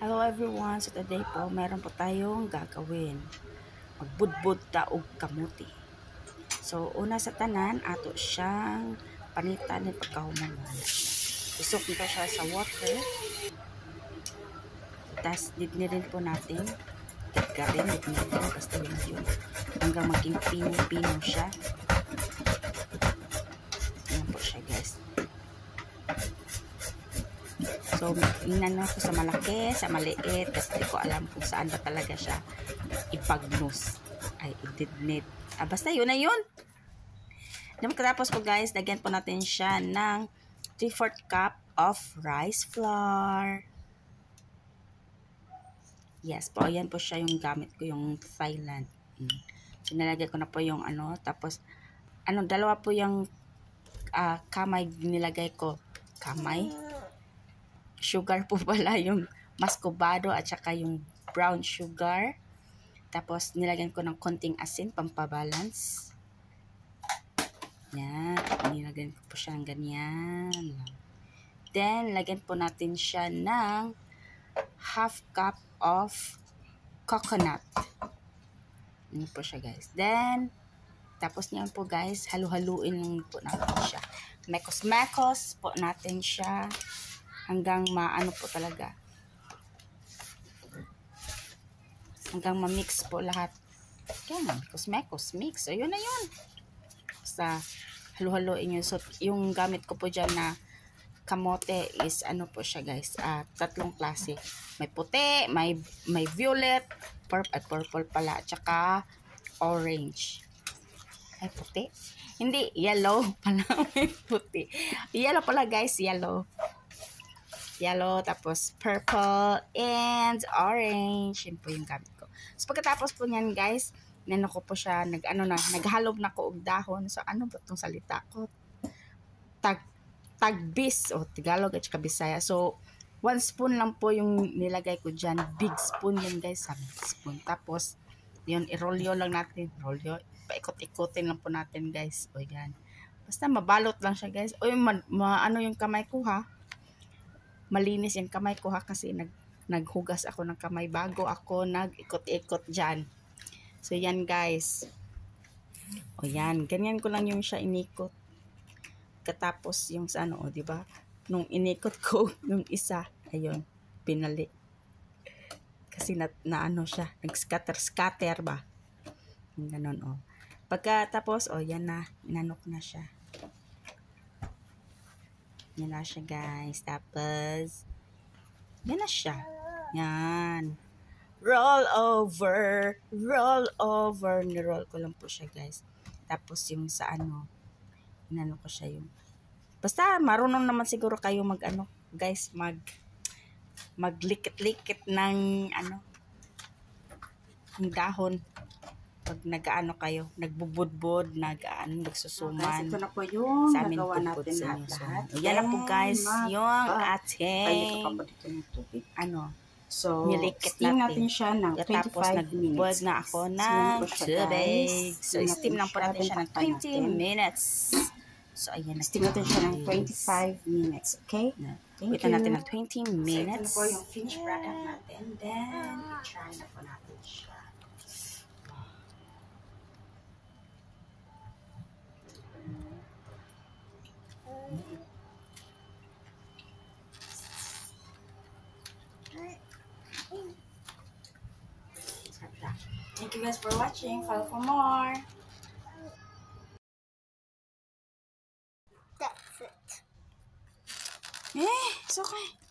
Hello everyone, so today po meron po tayong gagawin. Magbudbud ta og kamuti. So una sa tanan ato siyang panitan ni pagkahuman. Isok nito siya sa water. Tas didnirin po natin. Garin didnirin basta yun. Hanggang maging pino-pino siya. Ayan po siya guys. So, tingnan ko sa malaki, sa maliit, kasi di ko alam kung saan ba talaga siya ipagnos. Ay, i-didnit. Basta yun na yun. Katapos po guys, lagyan po natin siya ng 3/4 cup of rice flour. Yes po, ayan po siya yung gamit ko, yung Thailand. So, nilagay ko na po yung tapos, dalawa po yung kamay nilagay ko. Kamay? Sugar po pala yung muscovado at saka yung brown sugar. Tapos nilagyan ko ng konting asin pampabalance. Yan, nilagyan ko po siya ng ganyan. Then lagyan po natin siya ng 1/2 cup of coconut. Yan po siya guys. Then tapos niyan po guys, halu-haluin po natin siya. Mekos-mekos po natin siya. Hanggang maano po talaga. Hanggang ma-mix po lahat. Kaya nga, mekos mix. So, yun na yun. Basta, halu-haluin yun. So, yung gamit ko po dyan na kamote is ano po siya guys. Tatlong klase. May puti, may violet, purple pala, at saka orange. Ay, puti? Hindi, yellow pala. May puti. Yellow pala guys, yellow, tapos purple, and orange. Yun po yung gamit ko. So, pagkatapos po niyan, guys, nano ko po siya, naghalob na ko og dahon. So, ano ba itong salita ko? Tagbis, o Tagalog at saka Bisaya. So, 1 spoon lang po yung nilagay ko dyan. Big spoon yun, guys. Big spoon. Tapos, yun, irolyo lang natin. Rolyo. Paikot-ikotin lang po natin, guys. O, yan. Basta mabalot lang siya, guys. O, ano yung kamay ko, ha? Malinis yung kamay ko ha kasi naghugas ako ng kamay bago ako nag-ikot-ikot dyan. So yan guys. O yan, ganyan ko lang yung siya inikot. Katapos yung sa o diba? Nung inikot ko yung isa, ayun, pinali. Kasi na ano siya, nag-scatter ba? Yung ganun o. Pagkatapos, yan na, inanok na siya. Yan na siya guys. Tapos, yan na siya. Yan. Roll over. Roll over. Niroll ko lang po siya guys. Tapos yung sa inano ko siya yung. Basta marunong naman siguro kayo guys, maglikit-likit ng ng dahon. Pag nag-ano kayo, nagbubudbud, nagsusuman. Ito na po yung sa amin nagawa natin lahat. Yan na po guys, yung ating So, nilikit steam natin siya ng 25 minutes. Na ako ng tubig. So, steam lang po natin siya ng 20 minutes. So, ayan na. Steam natin siya ng 25 minutes. Okay? Wait natin ng 20 minutes. So, ito na po yung finished product natin. Then, i-try na po natin siya. Thank you guys for watching. Follow for more. That's it. It's okay.